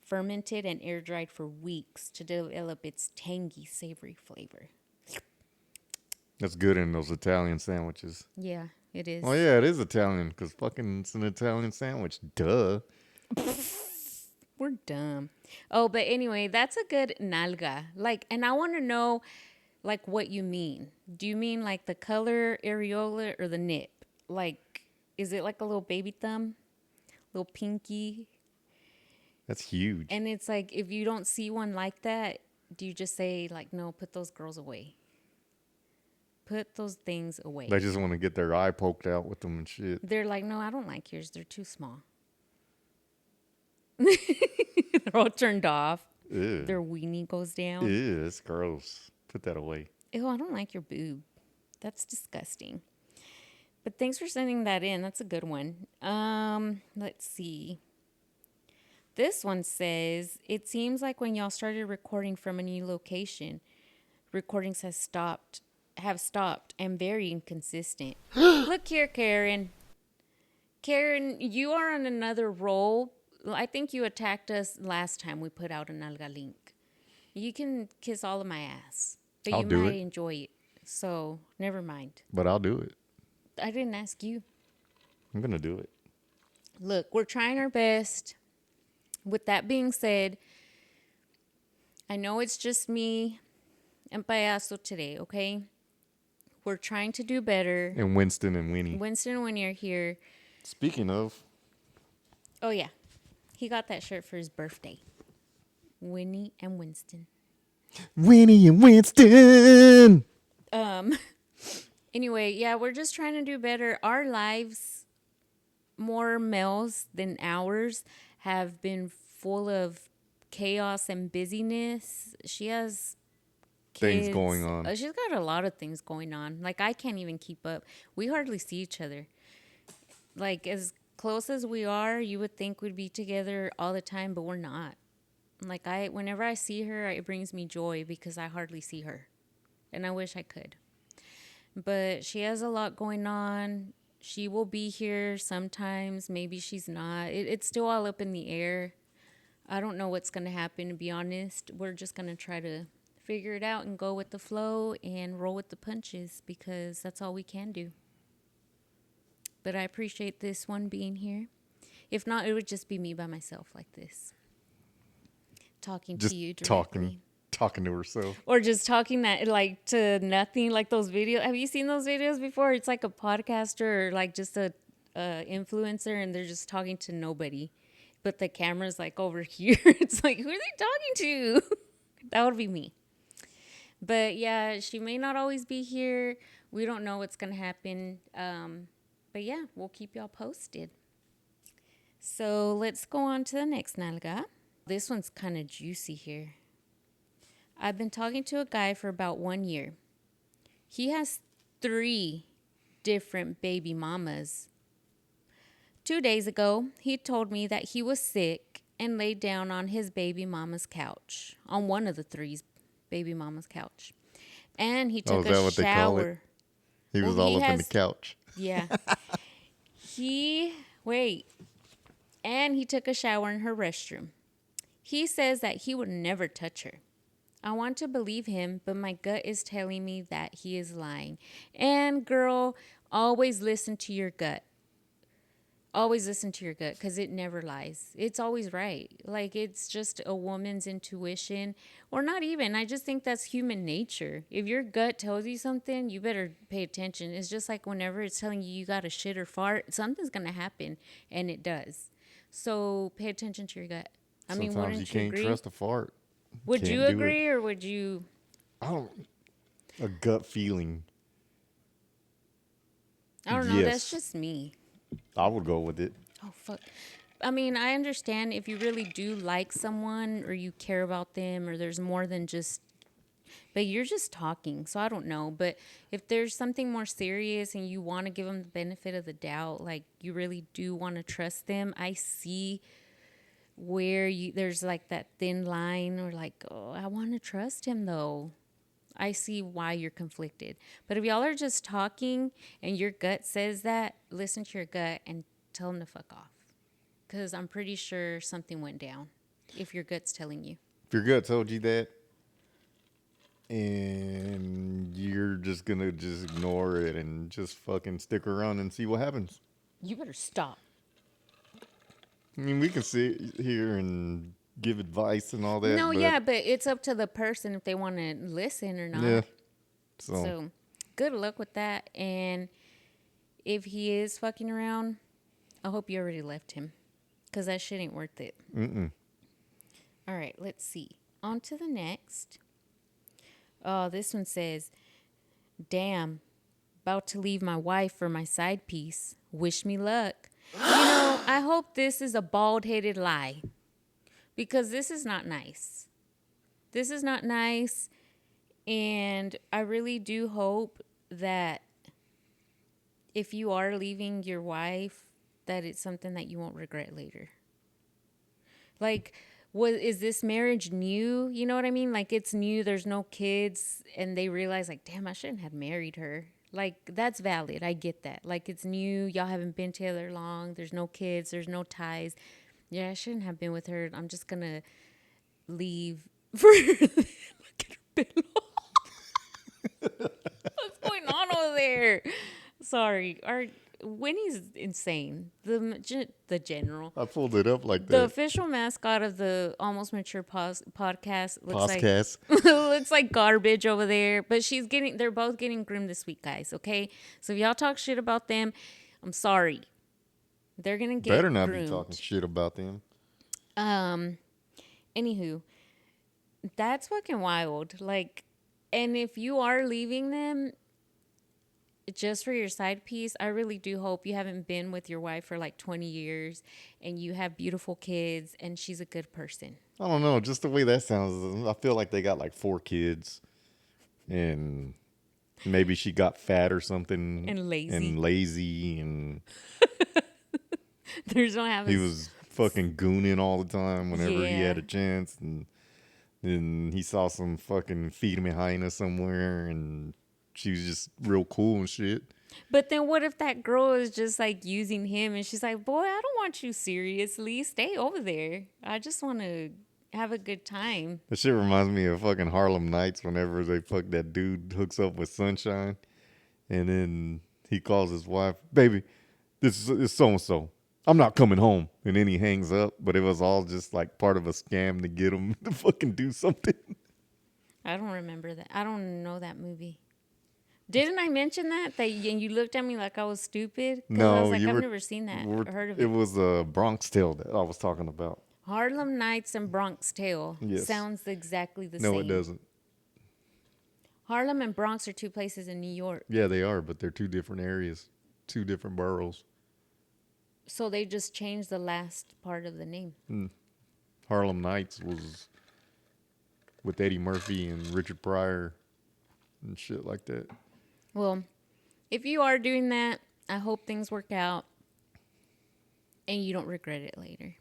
Fermented and air dried for weeks to develop its tangy, savory flavor. That's good in those Italian sandwiches. Yeah, it is. Oh, yeah, it is Italian because fucking it's an Italian sandwich. Duh. We're dumb. Oh, but anyway, that's a good nalga. Like, and I want to know, like, what you mean. Do you mean like the color, areola, or the nip? Like, is it like a little baby thumb? Little pinky? That's huge. And it's like, if you don't see one like that, do you just say, like, no, put those girls away? Put those things away. They just want to get their eye poked out with them and shit. They're like, no, I don't like yours. They're too small. They're all turned off. Ew. Their weenie goes down. Ew, it's gross. Put that away. Ew, I don't like your boob. That's disgusting. But thanks for sending that in. That's a good one. Let's see. This one says, it seems like when y'all started recording from a new location, recordings have stopped and very inconsistent. Look here, Karen. Karen, you are on another roll. I think you attacked us last time we put out an Alga link. You can kiss all of my ass, but I'll you do might it. enjoy it. So never mind. But I'll do it. I didn't ask you. I'm going to do it. Look, we're trying our best. With that being said, I know it's just me and Payaso today, okay? We're trying to do better. And Winston and Winnie. Winston, when you're here. Speaking of, Oh, yeah. He got that shirt for his birthday. Winnie and Winston. Winnie and Winston. Anyway, yeah, we're just trying to do better. Our lives, more males than ours, have been full of chaos and busyness. She has Things kids. going on. She's got a lot of things going on. Like, I can't even keep up. We hardly see each other. Like, as close as we are, you would think we'd be together all the time, but we're not. Like, whenever I see her, it brings me joy because I hardly see her. And I wish I could. But she has a lot going on. She will be here sometimes. Maybe she's not. It's still all up in the air. I don't know what's going to happen, to be honest. We're just going to try to figure it out and go with the flow and roll with the punches because that's all we can do. But I appreciate this one being here. If not, it would just be me by myself like this. Talking Just to you directly. talking to herself. Or just talking that like to nothing, like those videos. Have you seen those videos before? It's like a podcaster or like just a influencer, and they're just talking to nobody, but the camera's like over here. It's like, who are they talking to? That would be me. But yeah, she may not always be here. We don't know what's gonna happen. But yeah, we'll keep y'all posted. So let's go on to the next nalga. This one's kind of juicy here. I've been talking to a guy for about 1 year. He has 3 different baby mamas. 2 days ago, he told me that he was sick and laid down on his baby mama's couch, on one of the 3's baby mama's couch. And he took is that a what they call it? shower. He was Well, all he up in the has- couch. Yeah. And he took a shower in her restroom. He says that he would never touch her. I want to believe him, but my gut is telling me that he is lying. And girl, always listen to your gut. Always listen to your gut because it never lies. It's always right. Like, it's just a woman's intuition, or not even. I just think that's human nature. If your gut tells you something, you better pay attention. It's just like whenever it's telling you you got to shit or fart, something's going to happen, and it does. So pay attention to your gut. I mean, Sometimes you wouldn't you can't agree? trust a fart. Would Can't you do it. agree, or would you? I don't. A gut feeling. I don't know. That's Yes. just me. I would go with it. Oh, fuck. I mean, I understand if you really do like someone or you care about them or there's more than just, but you're just talking. So I don't know. But if there's something more serious and you want to give them the benefit of the doubt, like you really do want to trust them, I see where there's like that thin line or like, oh, I want to trust him though. I see why you're conflicted. But if y'all are just talking and your gut says that, listen to your gut and tell him to fuck off. Because I'm pretty sure something went down if your gut's telling you. If your gut told you that, and you're just gonna just ignore it and just fucking stick around and see what happens. You better stop. I mean, we can sit here and give advice and all that. No, but yeah, but it's up to the person if they want to listen or not. yeah. So good luck with that. And if he is fucking around, I hope you already left him. Because that shit ain't worth it. All right, let's see. On to the next. Oh, this one says, damn, about to leave my wife for my side piece. Wish me luck. I hope this is a bald-headed lie. Because this is not nice. This is not nice. And I really do hope that if you are leaving your wife, that it's something that you won't regret later. Like, is this marriage new? You know what I mean? Like, it's new, there's no kids, and they realize, like, damn, I shouldn't have married her. Like, that's valid. I get that. Like, it's new, y'all haven't been together long, there's no kids, there's no ties. Yeah, I shouldn't have been with her. I'm just gonna leave for look at her pillow. What's going on over there? Sorry, Winnie's insane. The general, I pulled it up like the that. official mascot of the Almost Mature podcast looks Podcast. like looks like garbage over there. But they're both getting groomed this week, guys. Okay, so if y'all talk shit about them, I'm sorry. They're gonna get Better not groomed. be talking shit about them. Anywho, that's fucking wild. Like, and if you are leaving them just for your side piece, I really do hope you haven't been with your wife for like 20 years and you have beautiful kids and she's a good person. I don't know. Just the way that sounds, I feel like they got like 4 kids, and maybe she got fat or something, And lazy. and There's no having. he was fucking gooning all the time whenever he Yeah. had a chance, and then he saw some fucking feet behind us somewhere, and she was just real cool and shit. But then what if that girl is just like using him and she's like, boy, I don't want you seriously. Stay over there. I just want to have a good time. That shit reminds me of fucking Harlem Nights whenever they fuck that dude hooks up with Sunshine, and then he calls his wife, baby, this is so-and-so. I'm not coming home. And then he hangs up, but it was all just like part of a scam to get him to fucking do something. I don't remember that. I don't know that movie. Didn't I mention that? And you looked at me like I was stupid? 'Cause I was like, I've never seen that or heard of it. It was a Bronx Tale that I was talking about. Harlem Nights and Bronx Tale. Yes. Sounds exactly the same. No, it doesn't. Harlem and Bronx are two places in New York. Yeah, they are, but they're 2 different areas, 2 different boroughs. So they just changed the last part of the name. Harlem Nights was with Eddie Murphy and Richard Pryor and shit like that. Well, if you are doing that, I hope things work out and you don't regret it later.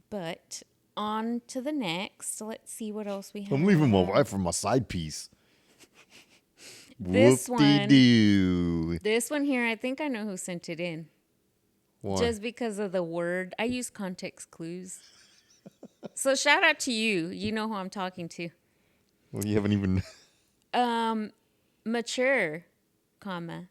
But on to the next. Let's see what else we have. I'm leaving my wife for my side piece. This Whoop-de-doo. This one here, I think I know who sent it in. Why? Just because of the word. I use context clues. So shout out to you. You know who I'm talking to. Well, you haven't even... Mature, comma.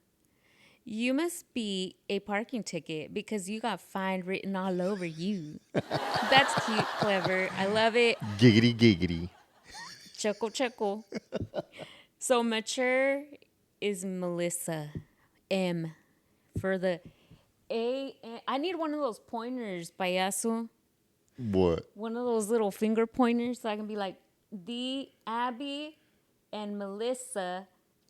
You must be a parking ticket because you got fine written all over you. That's cute, clever. I love it. Giggity giggity. Chuckle, chuckle. So mature is Melissa M. For the A. I need one of those pointers, payaso. What? One of those little finger pointers so I can be like, the Abby and Melissa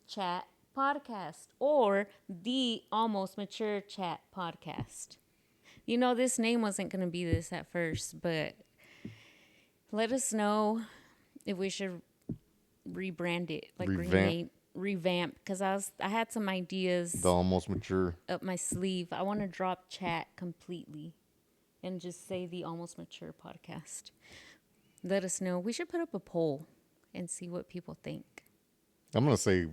chat podcast or the Almost Mature chat podcast. You know, this name wasn't going to be this at first, but let us know if we should rebrand it, like revamp, because I had some ideas The almost mature. up my sleeve. I want to drop chat completely and just say the Almost Mature podcast. Let us know. We should put up a poll and see what people think. I'm gonna say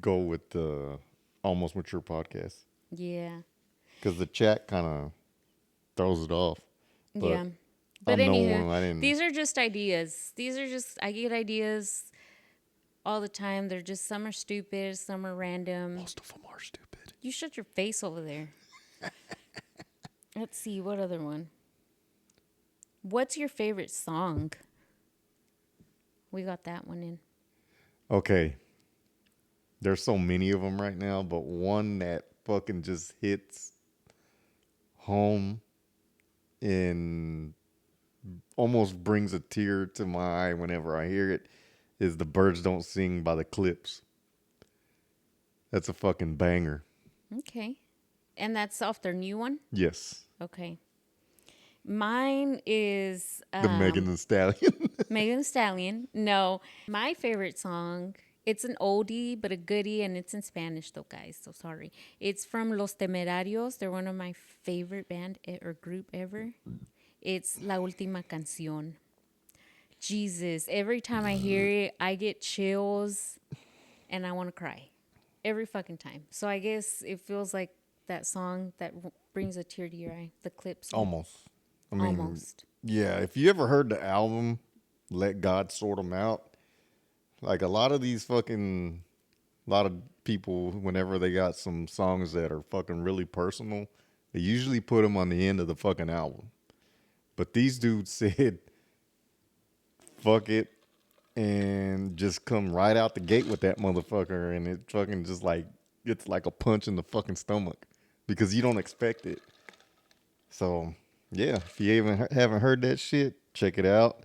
go with the almost mature podcast Yeah. because the chat kind of throws it off. But Yeah. But I'm no anywho, one. I didn't. these are just ideas. I get ideas all the time. They're just, some are stupid, some are random. Most of them are stupid. You shut your face over there. Let's see, what other one? What's your favorite song? We got that one in. Okay. There's so many of them right now, but one that fucking just hits home and almost brings a tear to my eye whenever I hear it is The Birds Don't Sing by the Clips. That's a fucking banger. Okay. And that's off their new one? Yes. Okay. Mine is The Megan Thee Stallion. Megan Thee Stallion. No. My favorite song, it's an oldie, but a goodie, and it's in Spanish, though, guys. So sorry. It's from Los Temerarios. They're one of my favorite band or group ever. It's La Última Canción. Jesus. Every time I hear it, I get chills, and I want to cry. Every fucking time. So I guess it feels like that song that brings a tear to your eye. The Clips. Almost. I mean, Almost. yeah, if you ever heard the album, Let God Sort 'Em Out, like a lot of people, whenever they got some songs that are fucking really personal, they usually put them on the end of the fucking album. But these dudes said, fuck it, and just come right out the gate with that motherfucker, and it fucking just like, it's like a punch in the fucking stomach because you don't expect it. So, yeah, if you haven't heard that shit, check it out.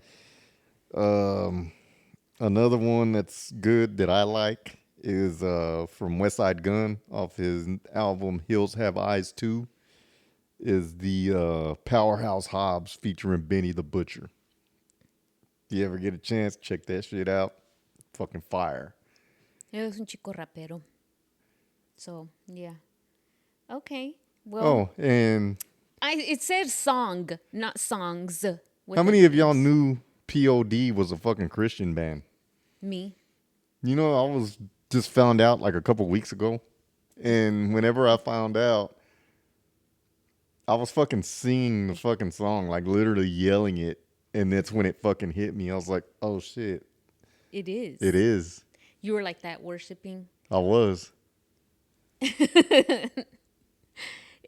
Another one that's good that I like is from West Side Gun off his album Hills Have Eyes 2 is the Powerhouse Hobbs featuring Benny the Butcher. If you ever get a chance, check that shit out. Fucking fire. Él es un chico rapero. So, yeah. Okay. Well, Oh, and it said song, not songs. how many of y'all knew POD was a fucking Christian band? Me. You know, I was just found out like a couple weeks ago. And whenever I found out, I was fucking singing the fucking song, like literally yelling it. And that's when it fucking hit me. I was like, oh shit. It is. It is. You were like that worshiping. I was.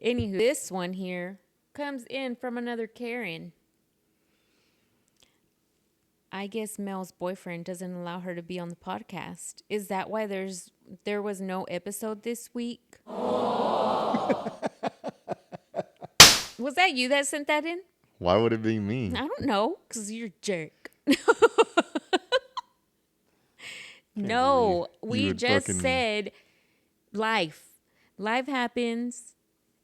Anywho, this one here comes in from another Karen. I guess Mel's boyfriend doesn't allow her to be on the podcast. Is that why there was no episode this week? Was that you that sent that in? Why would it be me? I don't know, because you're a jerk. No, believe you we would just fucking- said life. Life happens.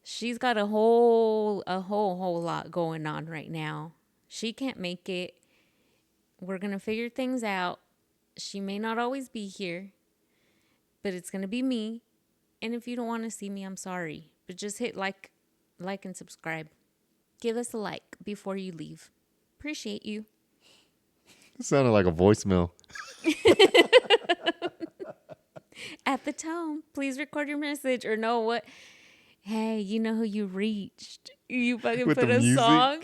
She's got a whole lot going on right now. She can't make it. We're going to figure things out. She may not always be here, but it's going to be me. And if you don't want to see me, I'm sorry. But just hit like and subscribe. Give us a like before you leave. Appreciate you. It sounded like a voicemail. At the tone, please record your message or know what. Hey, you know who you reached. You fucking With put the a music? song.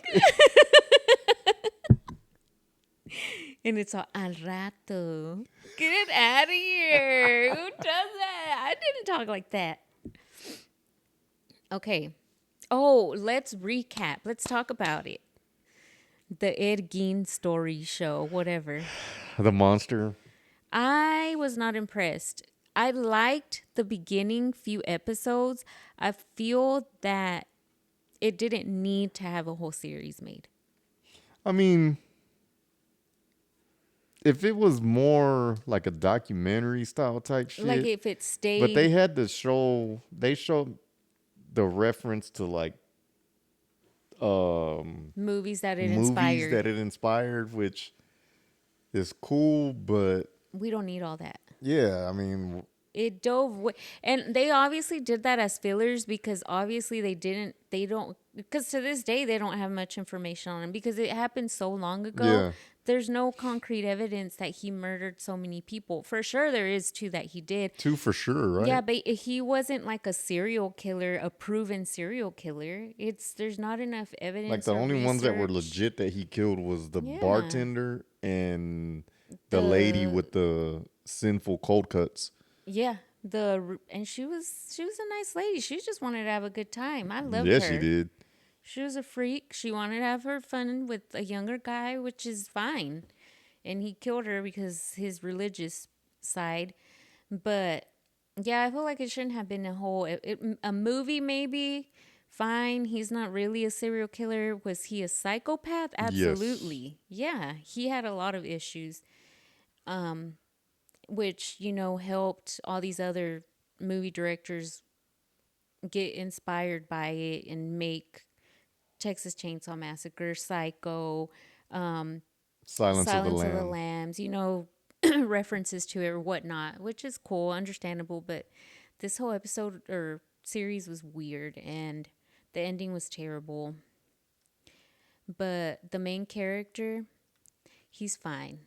And it's all al rato. Get it out of here. Who does that? I didn't talk like that. Okay. Oh, let's recap. Let's talk about it. The Ed Gein story show, whatever. The monster. I was not impressed. I liked the beginning few episodes. I feel that it didn't need to have a whole series made. I mean, if it was more like a documentary style type shit, Like if it stayed. but they had to show. They showed the reference to like Movies that it movies inspired. that it inspired, which is cool, but We don't need all that. yeah, I mean, It and they obviously did that as fillers because obviously because to this day they don't have much information on him because it happened so long ago. yeah, There's no concrete evidence that he murdered so many people. For sure there is two that he did. two for sure, right? Yeah, but he wasn't like a serial killer, a proven serial killer. There's not enough evidence. Like the or only ones that were research. legit that he killed was the Yeah. bartender and the lady with the sinful cold cuts. Yeah, and she was a nice lady. She just wanted to have a good time. I loved Yeah, her. she did. She was a freak. She wanted to have her fun with a younger guy, which is fine. And he killed her because his religious side. But yeah, I feel like it shouldn't have been a movie maybe. Fine, he's not really a serial killer. Was he a psychopath? Absolutely. Yeah, he had a lot of issues. Which, helped all these other movie directors get inspired by it and make Texas Chainsaw Massacre, Psycho, Silence of the Silence of the Lambs. Lambs, references to it or whatnot, which is cool, understandable. But this whole episode or series was weird and the ending was terrible. But the main character, he's fine.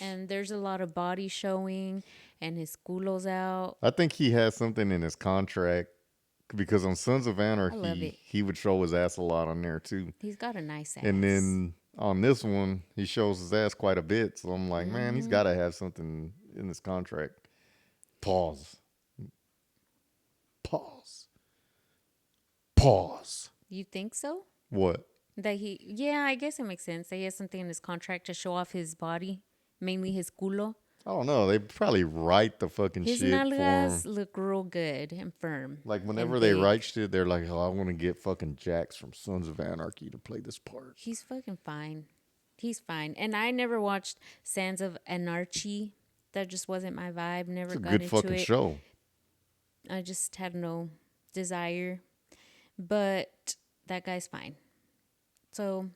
And there's a lot of body showing and his culo's out. I think he has something in his contract because on Sons of love Anarchy, it. he would show his ass a lot on there too. He's got a nice ass. And then on this one, he shows his ass quite a bit. So I'm like, man, Mm-hmm. he's got to have something in his contract. Pause. You think so? What? Yeah, I guess it makes sense. That he has something in his contract to show off his body, mainly his culo. I don't know. They probably write the fucking His shit for nalgas him. look real good and firm. Like whenever and they big. write shit, they're like, "Oh, I want to get fucking Jax from Sons of Anarchy to play this part." He's fucking fine. He's fine. And I never watched Sands of Anarchy. That just wasn't my vibe. Never It's a got good into fucking it. show. I just had no desire. But that guy's fine. So,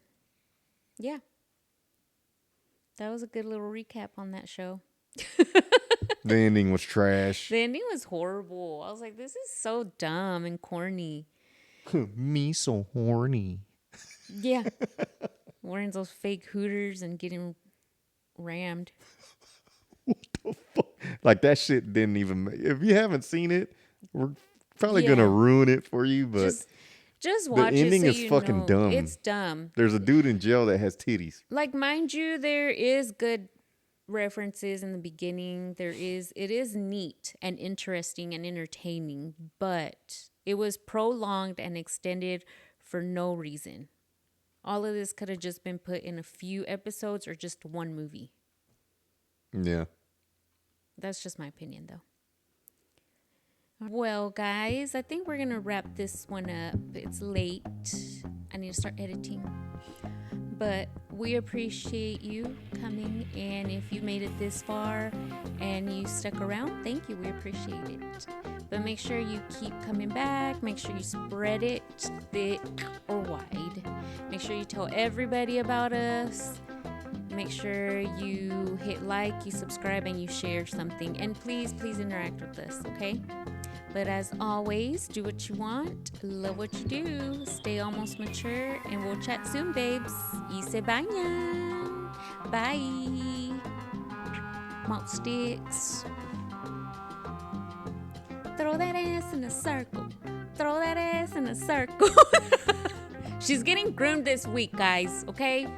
yeah. That was a good little recap on that show. The ending was trash. The ending was horrible. I was like, this is so dumb and corny. Me so horny. Yeah. Wearing those fake hooters and getting rammed. Like that shit didn't even. If you haven't seen it, we're probably Yeah. gonna ruin it for you. But Just watch ending it is so you fucking know. dumb. It's dumb. there's a dude in jail that has titties. Like, mind you, there is good references in the beginning. It is neat and interesting and entertaining, but it was prolonged and extended for no reason. All of this could have just been put in a few episodes or just one movie. Yeah. That's just my opinion, though. Well, guys, I think we're going to wrap this one up. It's late. I need to start editing. But we appreciate you coming. And if you made it this far and you stuck around, thank you. We appreciate it. But make sure you keep coming back. Make sure you spread it thick or wide. Make sure you tell everybody about us. Make sure you hit like, you subscribe, and you share something. And please interact with us, okay? But as always, do what you want, love what you do, stay almost mature, and we'll chat soon, babes. Y se bañan. Bye. Malt sticks. Throw that ass in a circle. Throw that ass in a circle. She's getting groomed this week, guys, okay?